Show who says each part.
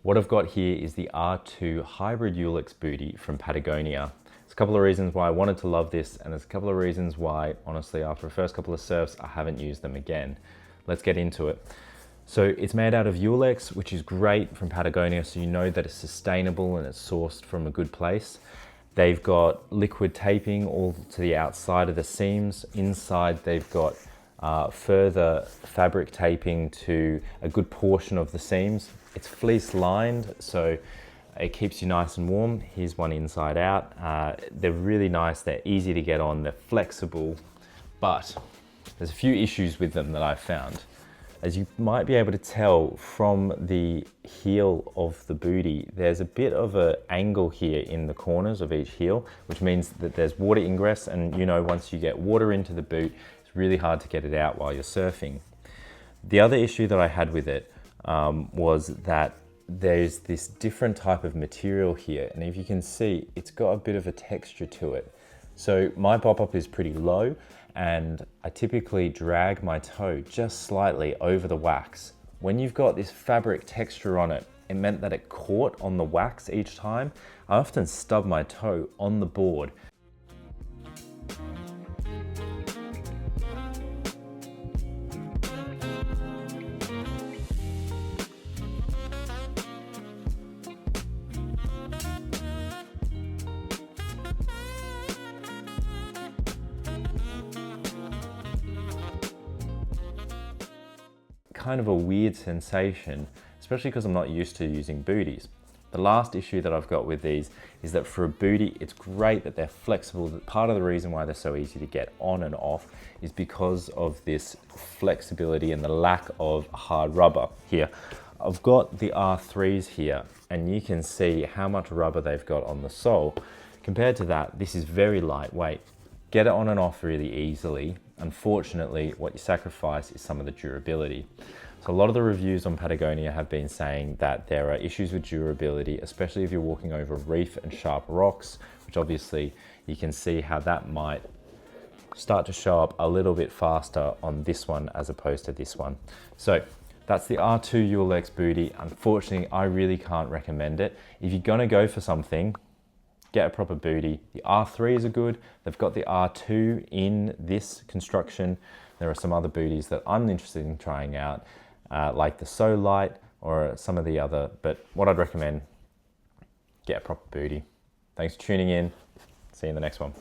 Speaker 1: What I've got here is the R2 Hybrid Yulex booty from Patagonia. There's a couple of reasons why I wanted to love this, and there's a couple of reasons why, honestly, after the first couple of surfs, I haven't used them again. Let's get into it. So it's made out of Yulex, which is great from Patagonia, so you know that it's sustainable and it's sourced from a good place. They've got liquid taping all to the outside of the seams. Inside, they've got further fabric taping to a good portion of the seams. It's fleece lined, so it keeps you nice and warm. Here's one inside out. They're really nice, they're easy to get on, they're flexible, but there's a few issues with them that I've found. As you might be able to tell from the heel of the booty, there's a bit of an angle here in the corners of each heel, which means that there's water ingress, and you know, once you get water into the boot, it's really hard to get it out while you're surfing. The other issue that I had with it was that there's this different type of material here, and if you can see, it's got a bit of a texture to it. So my pop-up is pretty low, and I typically drag my toe just slightly over the wax. When you've got this fabric texture on it, it meant that it caught on the wax each time. I often stub my toe on the board. Kind of a weird sensation, especially because I'm not used to using booties. The last issue that I've got with these is that for a booty, it's great that they're flexible. Part of the reason why they're so easy to get on and off is because of this flexibility and the lack of hard rubber here. I've got the R3s here, and you can see how much rubber they've got on the sole. Compared to that, this is very lightweight. Get it on and off really easily. Unfortunately, what you sacrifice is some of the durability. So a lot of the reviews on Patagonia have been saying that there are issues with durability, especially if you're walking over reef and sharp rocks, which obviously you can see how that might start to show up a little bit faster on this one as opposed to this one. So that's the R2 Yulex booty. Unfortunately, I really can't recommend it. If you're gonna go for something, get a proper booty. The R3s are good. They've got the R2 in this construction. There are some other booties that I'm interested in trying out, like the So Light or some of the other, but what I'd recommend, get a proper booty. Thanks for tuning in. See you in the next one.